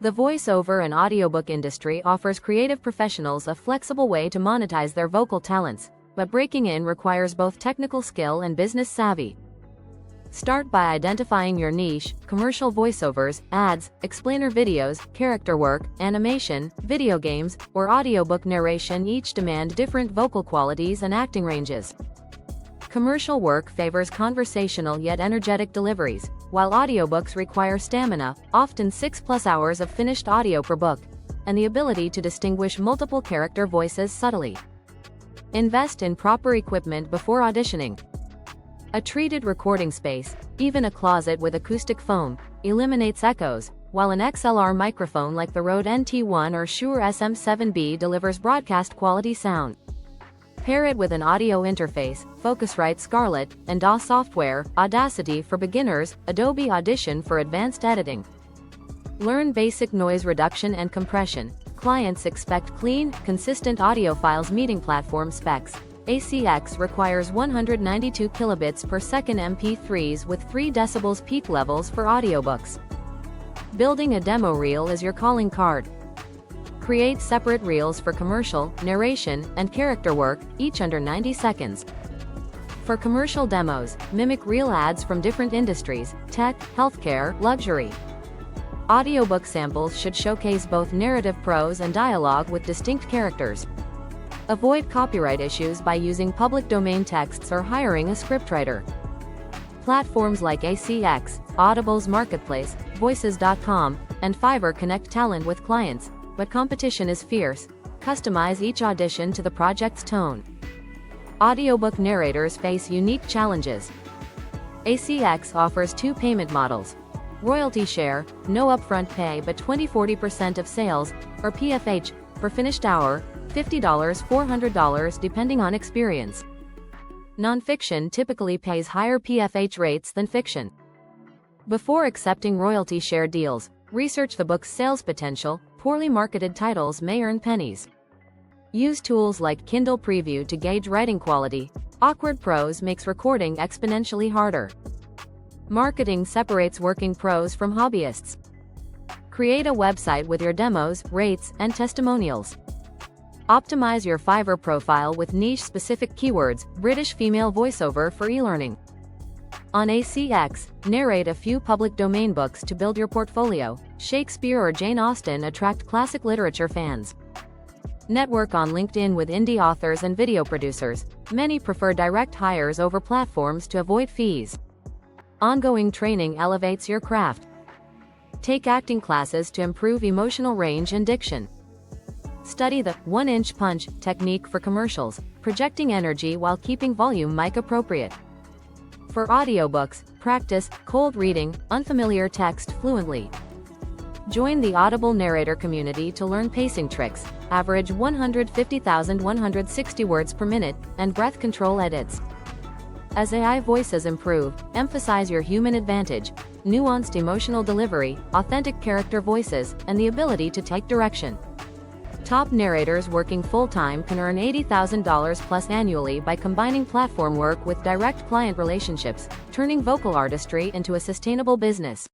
The voiceover and audiobook industry offers creative professionals a flexible way to monetize their vocal talents, but breaking in requires both technical skill and business savvy. Start by identifying your niche. Commercial voiceovers, ads, explainer videos, character work, animation, video games, or audiobook narration each demand different vocal qualities and acting ranges. Commercial work favors conversational yet energetic deliveries, while audiobooks require stamina, often 6+ hours of finished audio per book, and the ability to distinguish multiple character voices subtly. Invest in proper equipment before auditioning. A treated recording space, even a closet with acoustic foam, eliminates echoes, while an XLR microphone like the Rode NT1 or Shure SM7B delivers broadcast-quality sound. Pair it with an audio interface, Focusrite Scarlett, and DAW software, Audacity for beginners, Adobe Audition for advanced editing. Learn basic noise reduction and compression. Clients expect clean, consistent audio files meeting platform specs. ACX requires 192 kilobits per second MP3s with 3 decibels peak levels for audiobooks. Building a demo reel is your calling card. Create separate reels for commercial, narration, and character work, each under 90 seconds. For commercial demos, mimic real ads from different industries: tech, healthcare, luxury. Audiobook samples should showcase both narrative prose and dialogue with distinct characters. Avoid copyright issues by using public domain texts or hiring a scriptwriter. Platforms like ACX, Audible's Marketplace, Voices.com, and Fiverr connect talent with clients, but competition is fierce. Customize each audition to the project's tone. Audiobook narrators face unique challenges. ACX offers 2 payment models: royalty share, no upfront pay but 20–40% of sales, or PFH, per finished hour, $50–400 depending on experience. Nonfiction typically pays higher PFH rates than fiction. Before accepting royalty share deals, research the book's sales potential. Poorly marketed titles may earn pennies. Use tools like Kindle Preview to gauge writing quality. Awkward prose makes recording exponentially harder. Marketing separates working pros from hobbyists. Create a website with your demos, rates, and testimonials. Optimize your Fiverr profile with niche-specific keywords. British female voiceover for e-learning. On ACX, narrate a few public domain books to build your portfolio. Shakespeare or Jane Austen attract classic literature fans. Network on LinkedIn with indie authors and video producers. Many prefer direct hires over platforms to avoid fees. Ongoing training elevates your craft. Take acting classes to improve emotional range and diction. Study the 1-inch punch technique for commercials, projecting energy while keeping volume mic appropriate. For audiobooks, practice cold reading unfamiliar text fluently. Join the Audible narrator community to learn pacing tricks, average 150,160 words per minute, and breath control edits. As AI voices improve, emphasize your human advantage, nuanced emotional delivery, authentic character voices, and the ability to take direction. Top narrators working full-time can earn $80,000 plus annually by combining platform work with direct client relationships, turning vocal artistry into a sustainable business.